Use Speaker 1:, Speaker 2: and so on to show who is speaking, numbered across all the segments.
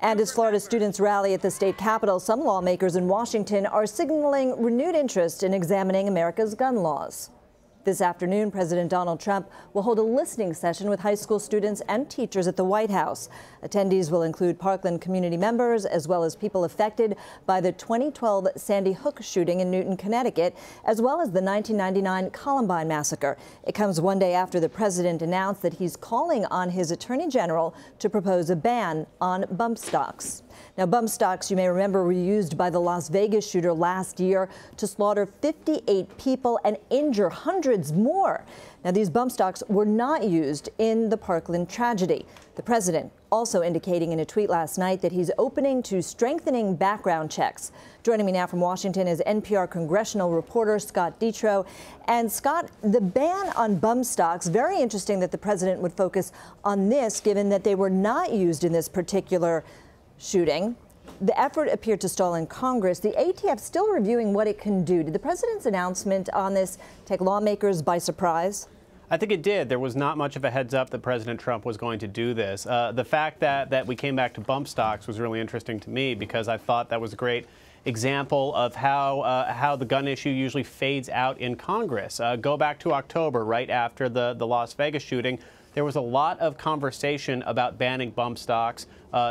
Speaker 1: And as Florida students rally at the state capitol, some lawmakers in Washington are signaling renewed interest in examining America's gun laws. This afternoon, President Donald Trump will hold a listening session with high school students and teachers at the White House. Attendees will include Parkland community members, as well as people affected by the 2012 Sandy Hook shooting in Newton, Connecticut, as well as the 1999 Columbine massacre. It comes one day after the president announced that he's calling on his attorney general to propose a ban on bump stocks. Now, bump stocks, you may remember, were used by the Las Vegas shooter last year to slaughter 58 people and injure hundreds more. Now, these bump stocks were not used in the Parkland tragedy. The president also indicating in a tweet last night that he's opening to strengthening background checks. Joining me now from Washington is NPR congressional reporter Scott Detrow. And Scott, the ban on bump stocks, very interesting that the president would focus on this, given that they were not used in this particular shooting. The effort appeared to stall in Congress. The ATF still reviewing what it can do. Did the president's announcement on this take lawmakers by surprise?
Speaker 2: I think it did. There was not much of a heads up that President Trump was going to do this. The fact that we came back to bump stocks was really interesting to me, because I thought that was a great example of how the gun issue usually fades out in Congress. Go back to October, right after the Las Vegas shooting. There was a lot of conversation about banning bump stocks,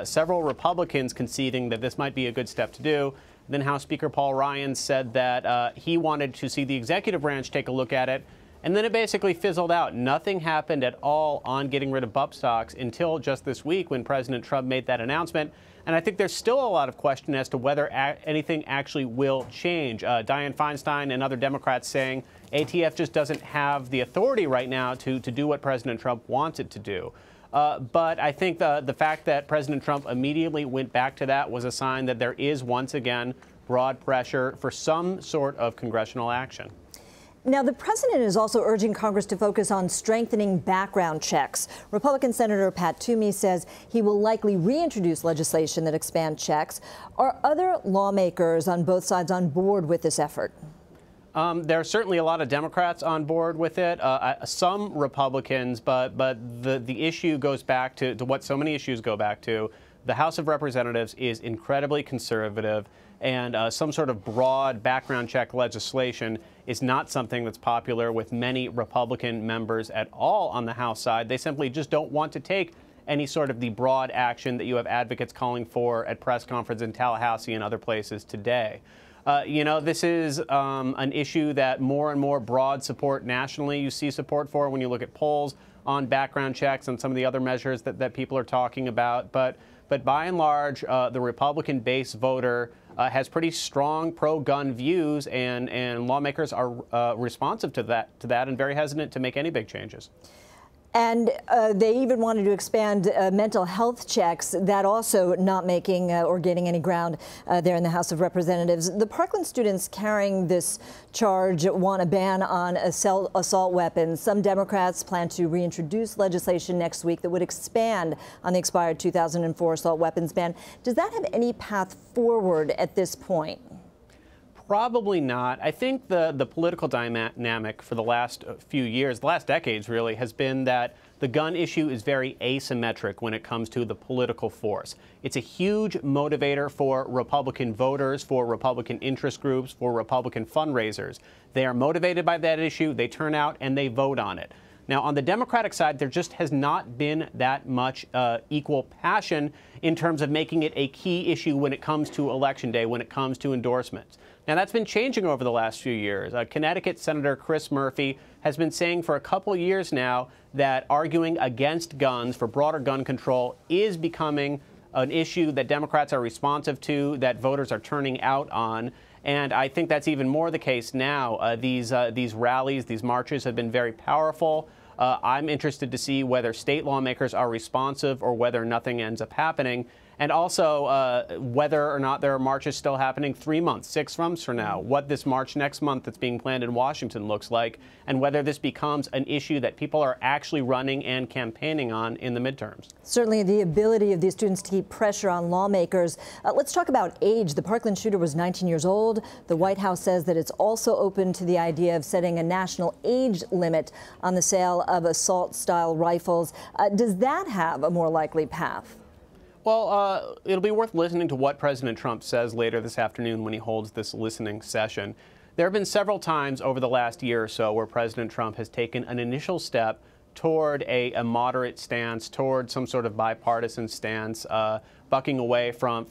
Speaker 2: several Republicans conceding that this might be a good step to do. Then House Speaker Paul Ryan said that he wanted to see the executive branch take a look at it. And then it basically fizzled out. Nothing happened at all on getting rid of bump stocks until just this week, when President Trump made that announcement. And I think there's still a lot of question as to whether anything actually will change. Dianne Feinstein and other Democrats saying ATF just doesn't have the authority right now to do what President Trump wants it to do. But I think the fact that President Trump immediately went back to that was a sign that there is once again broad pressure for some sort of congressional action.
Speaker 1: Now, the president is also urging Congress to focus on strengthening background checks. Republican Senator Pat Toomey says he will likely reintroduce legislation that expands checks. Are other lawmakers on both sides on board with this effort?
Speaker 2: There are certainly a lot of Democrats on board with it, some Republicans, but the issue goes back to what so many issues go back to. The House of Representatives is incredibly conservative, and some sort of broad background check legislation is not something that's popular with many Republican members at all on the House side. They simply just don't want to take any sort of the broad action that you have advocates calling for at press conferences in Tallahassee and other places today. This is an issue that more and more broad support nationally you see support for when you look at polls on background checks and some of the other measures that people are talking about. But by and large, the Republican base voter has pretty strong pro-gun views, and lawmakers are responsive to that and very hesitant to make any big changes.
Speaker 1: And they even wanted to expand mental health checks, that also not making or gaining any ground there in the House of Representatives. The Parkland students carrying this charge want a ban on assault weapons. Some Democrats plan to reintroduce legislation next week that would expand on the expired 2004 assault weapons ban. Does that have any path forward at this point?
Speaker 2: Probably not. I think the political dynamic for the last few years, the last decades really, has been that the gun issue is very asymmetric when it comes to the political force. It's a huge motivator for Republican voters, for Republican interest groups, for Republican fundraisers. They are motivated by that issue, they turn out and they vote on it. Now, on the Democratic side, there just has not been that much equal passion in terms of making it a key issue when it comes to Election Day, when it comes to endorsements. Now, that's been changing over the last few years. Connecticut Senator Chris Murphy has been saying for a couple years now that arguing against guns for broader gun control is becoming an issue that Democrats are responsive to, that voters are turning out on. And I think that's even more the case now. These rallies, these marches have been very powerful. I'm interested to see whether state lawmakers are responsive or whether nothing ends up happening. And also whether or not there are marches still happening 3 months, 6 months from now, what this march next month that's being planned in Washington looks like, and whether this becomes an issue that people are actually running and campaigning on in the midterms.
Speaker 1: Certainly the ability of these students to keep pressure on lawmakers. Let's talk about age. The Parkland shooter was 19 years old. The White House says that it's also open to the idea of setting a national age limit on the sale of assault-style rifles. Does that have a more likely path?
Speaker 2: Well, it'll be worth listening to what President Trump says later this afternoon when he holds this listening session. There have been several times over the last year or so where President Trump has taken an initial step toward a moderate stance, toward some sort of bipartisan stance, bucking away from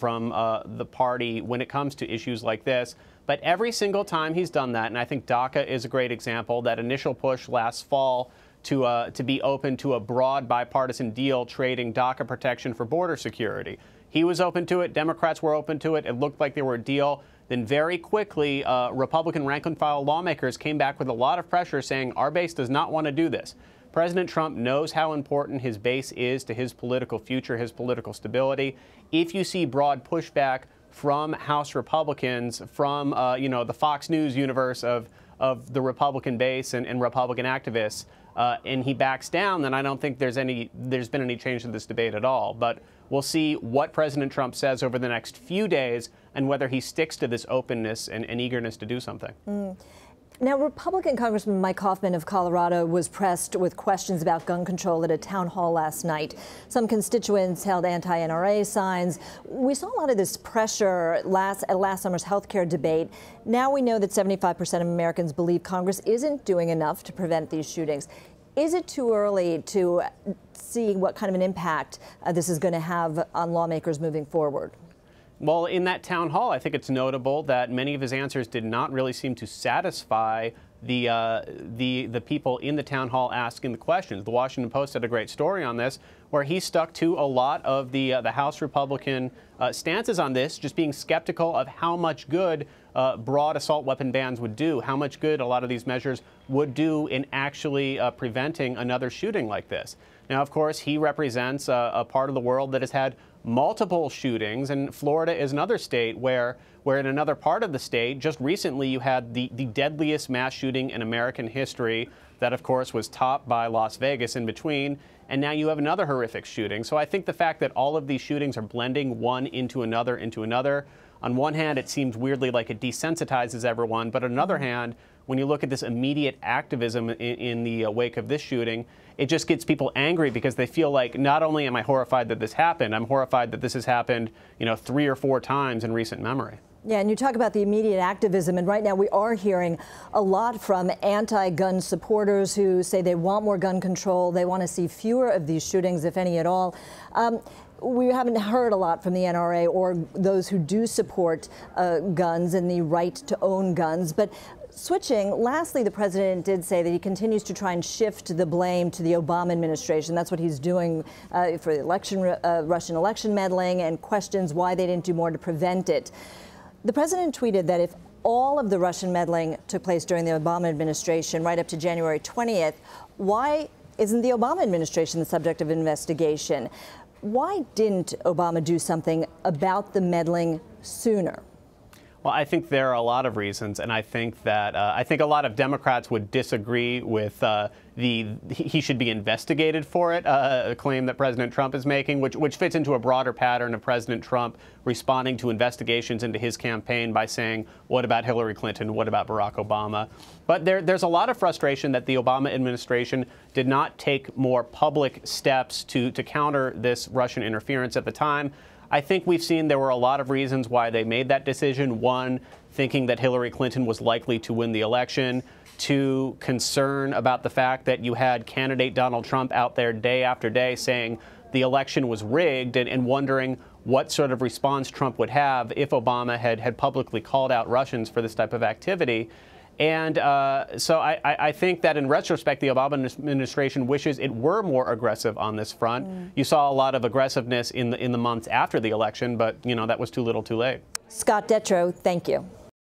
Speaker 2: the party when it comes to issues like this. But every single time he's done that, and I think DACA is a great example, that initial push last fall to be open to a broad bipartisan deal trading DACA protection for border security. He was open to it. Democrats were open to it. It looked like they were a deal. Then very quickly, Republican rank-and-file lawmakers came back with a lot of pressure saying our base does not want to do this. President Trump knows how important his base is to his political future, his political stability. If you see broad pushback from House Republicans, from the Fox News universe of the Republican base and Republican activists, and he backs down, then I don't think there's been any change to this debate at all. But we'll see what President Trump says over the next few days and whether he sticks to this openness and eagerness to do something.
Speaker 1: Now, Republican Congressman Mike Hoffman of Colorado was pressed with questions about gun control at a town hall last night. Some constituents held anti-NRA signs. We saw a lot of this pressure at last summer's health care debate. Now we know that 75% of Americans believe Congress isn't doing enough to prevent these shootings. Is it too early to see what kind of an impact this is going to have on lawmakers moving forward?
Speaker 2: Well, in that town hall, I think it's notable that many of his answers did not really seem to satisfy the people in the town hall asking the questions. The Washington Post had a great story on this, where he stuck to a lot of the House Republican stances on this, just being skeptical of how much good broad assault weapon bans would do, how much good a lot of these measures would do in actually preventing another shooting like this. Now, of course, he represents a part of the world that has had multiple shootings, and Florida is another state where in another part of the state, just recently you had the deadliest mass shooting in American history that, of course, was topped by Las Vegas in between, and now you have another horrific shooting. So I think the fact that all of these shootings are blending one into another, on one hand, it seems weirdly like it desensitizes everyone, but on another hand, when you look at this immediate activism in the wake of this shooting, it just gets people angry because they feel like not only am I horrified that this happened, I'm horrified that this has happened, 3 or 4 times in recent memory.
Speaker 1: Yeah, and you talk about the immediate activism, and right now we are hearing a lot from anti-gun supporters who say they want more gun control, they want to see fewer of these shootings, if any at all. We haven't heard a lot from the NRA or those who do support guns and the right to own guns. But switching, lastly, the president did say that he continues to try and shift the blame to the Obama administration. That's what he's doing for the election, Russian election meddling, and questions why they didn't do more to prevent it. The president tweeted that if all of the Russian meddling took place during the Obama administration right up to January 20th, why isn't the Obama administration the subject of investigation? Why didn't Obama do something about the meddling sooner?
Speaker 2: Well, I think there are a lot of reasons, and I think that a lot of Democrats would disagree with he should be investigated for it, a claim that President Trump is making, which fits into a broader pattern of President Trump responding to investigations into his campaign by saying, what about Hillary Clinton? What about Barack Obama? But there's a lot of frustration that the Obama administration did not take more public steps to counter this Russian interference at the time. I think we've seen there were a lot of reasons why they made that decision. One, thinking that Hillary Clinton was likely to win the election. 2, concern about the fact that you had candidate Donald Trump out there day after day saying the election was rigged and wondering what sort of response Trump would have if Obama had publicly called out Russians for this type of activity. And so I think that in retrospect, the Obama administration wishes it were more aggressive on this front. You saw a lot of aggressiveness in the months after the election, but that was too little too late.
Speaker 1: Scott Detrow, thank you.